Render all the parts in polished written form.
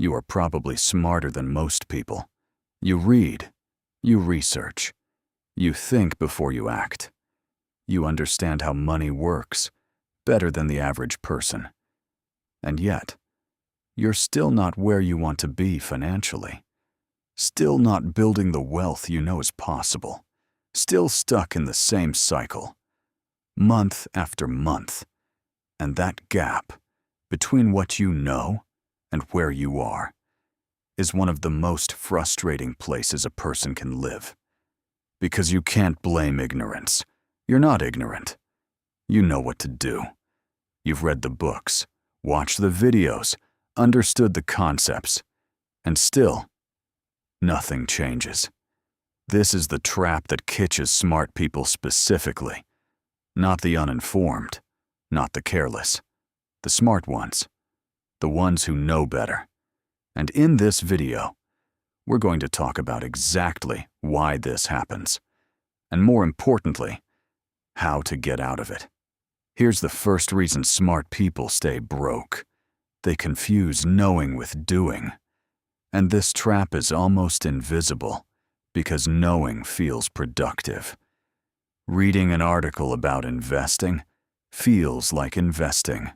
You are probably smarter than most people. You read. You research. You think before you act. You understand how money works better than the average person. And yet, you're still not where you want to be financially. Still not building the wealth you know is possible. Still stuck in the same cycle, month after month. And that gap between what you know and where you are is one of the most frustrating places a person can live. Because you can't blame ignorance. You're not ignorant. You know what to do. You've read the books, watched the videos, understood the concepts, and still, nothing changes. This is the trap that catches smart people specifically. Not the uninformed, not the careless. The smart ones. The ones who know better. And in this video, we're going to talk about exactly why this happens. And more importantly, how to get out of it. Here's the first reason smart people stay broke. They confuse knowing with doing. And this trap is almost invisible because knowing feels productive. Reading an article about investing feels like investing.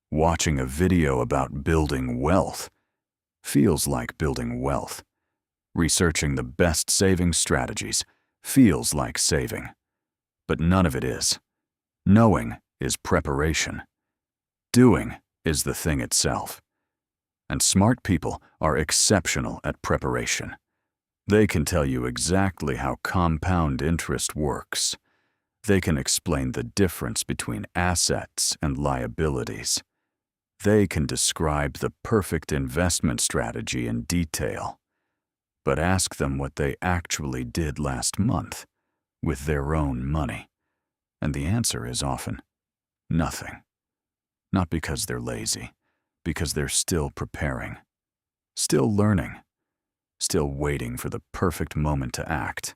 Watching a video about building wealth feels like building wealth. Researching the best saving strategies feels like saving. But none of it is. Knowing is preparation. Doing is the thing itself. And smart people are exceptional at preparation. They can tell you exactly how compound interest works. They can explain the difference between assets and liabilities. They can describe the perfect investment strategy in detail. But ask them what they actually did last month with their own money. And the answer is often nothing. Not because they're lazy, because they're still preparing, still learning, still waiting for the perfect moment to act.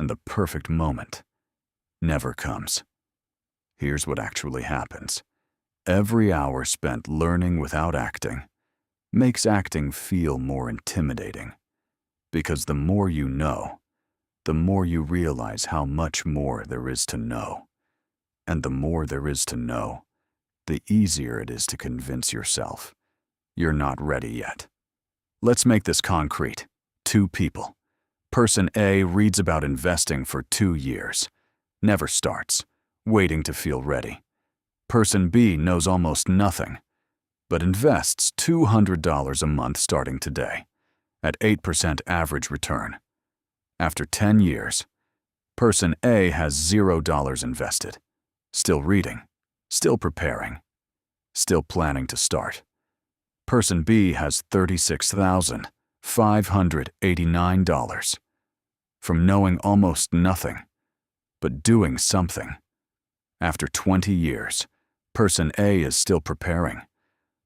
And the perfect moment never comes. Here's what actually happens. Every hour spent learning without acting makes acting feel more intimidating. Because the more you know, the more you realize how much more there is to know. And the more there is to know, the easier it is to convince yourself you're not ready yet. Let's make this concrete. 2 people. Person A reads about investing for 2 years, never starts, waiting to feel ready. Person B knows almost nothing, but invests $200 a month starting today, at 8% average return. After 10 years, person A has $0 invested, still reading, still preparing, still planning to start. Person B has $36,589 from knowing almost nothing, but doing something. After 20 years, person A is still preparing.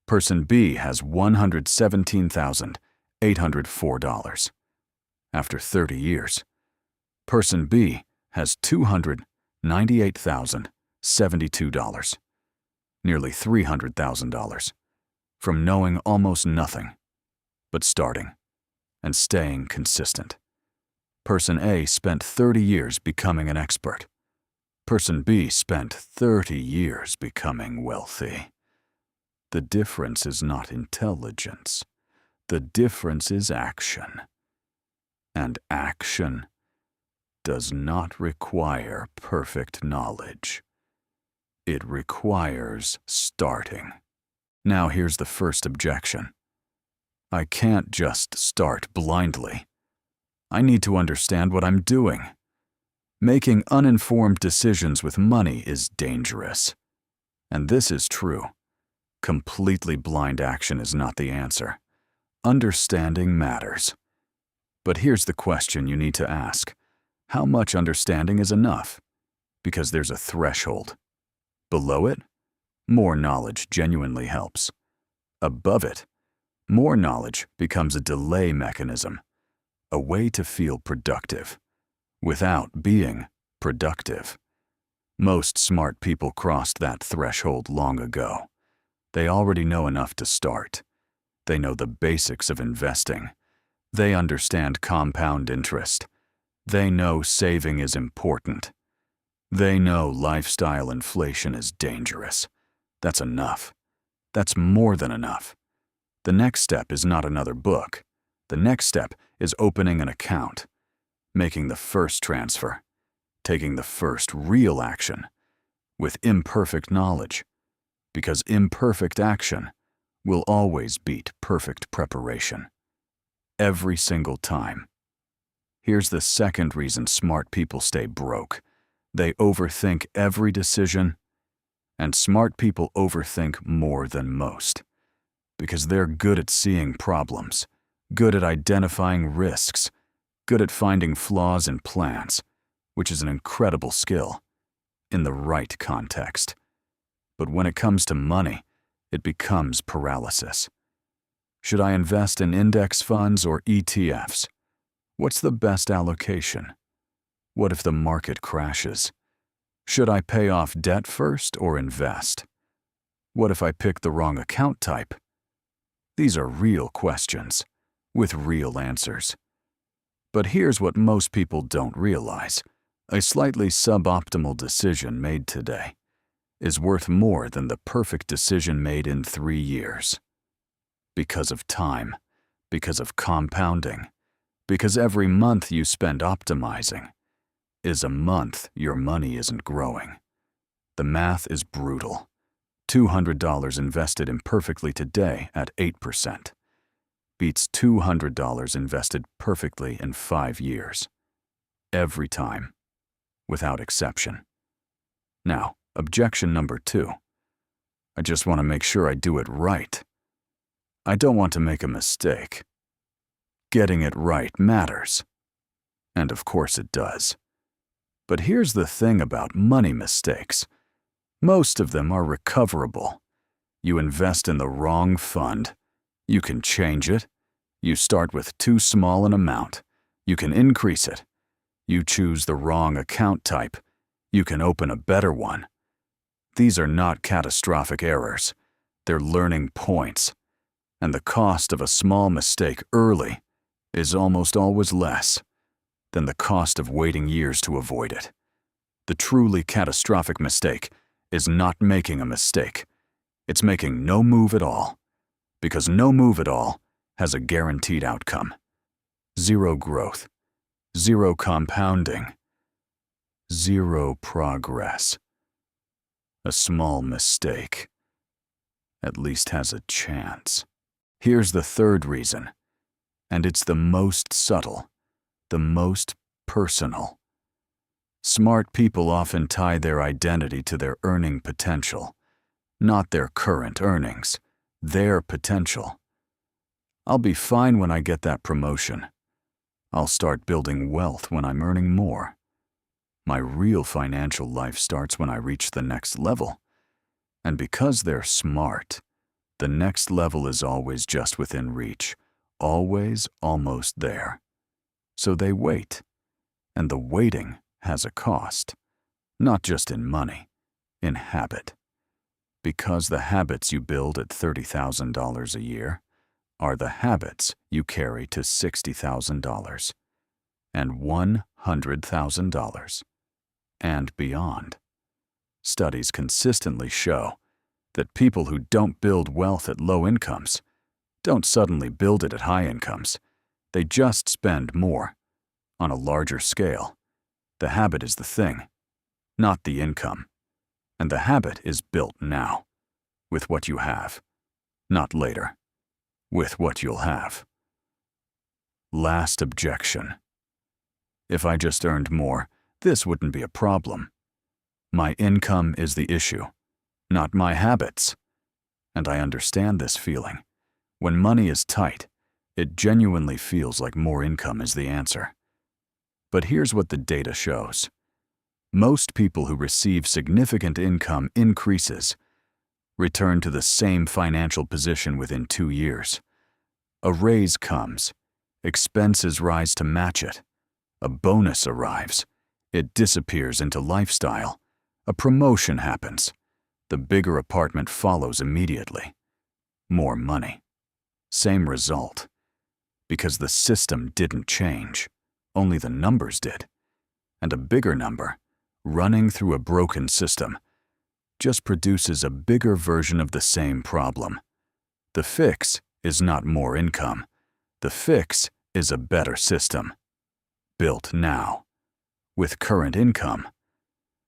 Person B has $117,804. After 30 years, person B has $298,072, nearly $300,000, from knowing almost nothing, but starting and staying consistent. Person A spent 30 years becoming an expert. Person B spent 30 years becoming wealthy. The difference is not intelligence. The difference is action. And action does not require perfect knowledge. It requires starting. Now here's the first objection. I can't just start blindly. I need to understand what I'm doing. Making uninformed decisions with money is dangerous. And this is true. Completely blind action is not the answer. Understanding matters. But here's the question you need to ask. How much understanding is enough? Because there's a threshold. Below it, more knowledge genuinely helps. Above it, more knowledge becomes a delay mechanism, a way to feel productive, without being productive. Most smart people crossed that threshold long ago. They already know enough to start. They know the basics of investing. They understand compound interest. They know saving is important. They know lifestyle inflation is dangerous. That's enough. That's more than enough. The next step is not another book. The next step is opening an account, making the first transfer, taking the first real action, with imperfect knowledge, because imperfect action will always beat perfect preparation. Every single time. Here's the second reason smart people stay broke. They overthink every decision, and smart people overthink more than most, because they're good at seeing problems, good at identifying risks, good at finding flaws in plans, which is an incredible skill, in the right context. But when it comes to money, it becomes paralysis. Should I invest in index funds or ETFs? What's the best allocation? What if the market crashes? Should I pay off debt first or invest? What if I pick the wrong account type? These are real questions, with real answers. But here's what most people don't realize. A slightly suboptimal decision made today is worth more than the perfect decision made in 3 years. Because of time, because of compounding, because every month you spend optimizing is a month your money isn't growing. The math is brutal. $200 invested imperfectly today at 8% beats $200 invested perfectly in 5 years. Every time, without exception. Now, objection number 2. I just want to make sure I do it right. I don't want to make a mistake. Getting it right matters. And of course it does. But here's the thing about money mistakes. Most of them are recoverable. You invest in the wrong fund. You can change it. You start with too small an amount. You can increase it. You choose the wrong account type. You can open a better one. These are not catastrophic errors. They're learning points. And the cost of a small mistake early is almost always less than the cost of waiting years to avoid it. The truly catastrophic mistake is not making a mistake. It's making no move at all, because no move at all has a guaranteed outcome. Zero growth, zero compounding, zero progress. A small mistake at least has a chance. Here's the third reason, and it's the most subtle, the most personal. Smart people often tie their identity to their earning potential, not their current earnings, their potential. I'll be fine when I get that promotion. I'll start building wealth when I'm earning more. My real financial life starts when I reach the next level. And because they're smart, the next level is always just within reach, always almost there. So they wait, and the waiting has a cost, not just in money, in habit. Because the habits you build at $30,000 a year are the habits you carry to $60,000 and $100,000 and beyond. Studies consistently show that people who don't build wealth at low incomes don't suddenly build it at high incomes. They just spend more on a larger scale. The habit is the thing, not the income. And the habit is built now, with what you have, not later, with what you'll have. Last objection. If I just earned more, this wouldn't be a problem. My income is the issue, not my habits. And I understand this feeling. When money is tight, it genuinely feels like more income is the answer. But here's what the data shows. Most people who receive significant income increases return to the same financial position within 2 years. A raise comes, expenses rise to match it. A bonus arrives, it disappears into lifestyle. A promotion happens, the bigger apartment follows immediately. More money. same result. Because the system didn't change, only the numbers did. And a bigger number, running through a broken system, just produces a bigger version of the same problem. The fix is not more income. The fix is a better system, built now, with current income,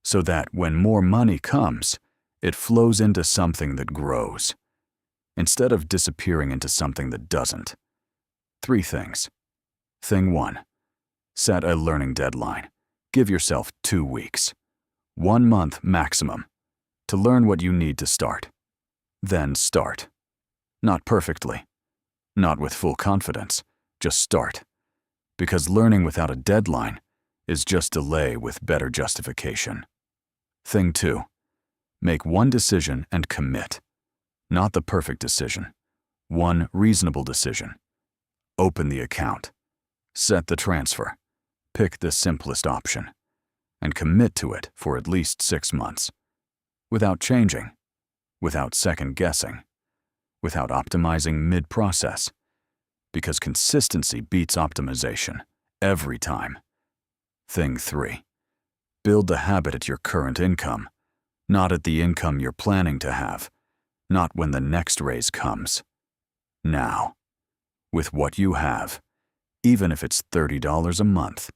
so that when more money comes, it flows into something that grows, instead of disappearing into something that doesn't. 3 things. Thing 1. Set a learning deadline. Give yourself 2 weeks, 1 month maximum, to learn what you need to start. Then start. Not perfectly, not with full confidence, just start. Because learning without a deadline is just delay with better justification. Thing 2. Make one decision and commit. Not the perfect decision. One reasonable decision. Open the account. Set the transfer. Pick the simplest option. And commit to it for at least 6 months. Without changing. Without second-guessing. Without optimizing mid-process. Because consistency beats optimization, every time. Thing 3. Build the habit at your current income, not at the income you're planning to have, not when the next raise comes. Now, with what you have, even if it's $30 a month,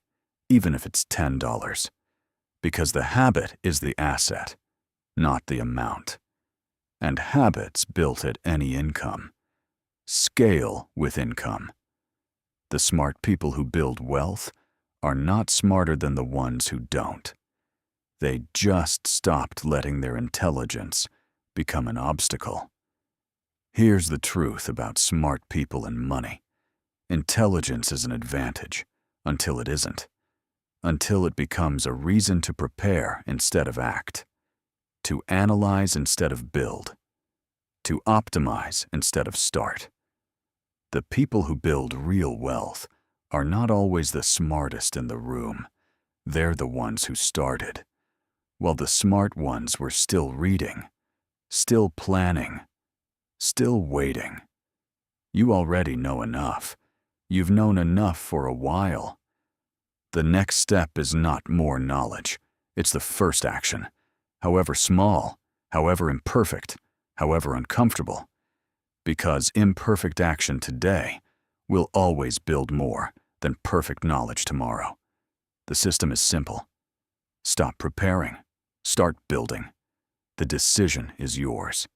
even if it's $10, because the habit is the asset, not the amount. And habits built at any income scale with income. The smart people who build wealth are not smarter than the ones who don't. They just stopped letting their intelligence become an obstacle. Here's the truth about smart people and money. Intelligence is an advantage until it isn't. Until it becomes a reason to prepare instead of act. To analyze instead of build. To optimize instead of start. The people who build real wealth are not always the smartest in the room. They're the ones who started, while the smart ones were still reading, still planning, still waiting. You already know enough. You've known enough for a while. The next step is not more knowledge. It's the first action, however small, however imperfect, however uncomfortable. Because imperfect action today will always build more than perfect knowledge tomorrow. The system is simple. Stop preparing. Start building. The decision is yours.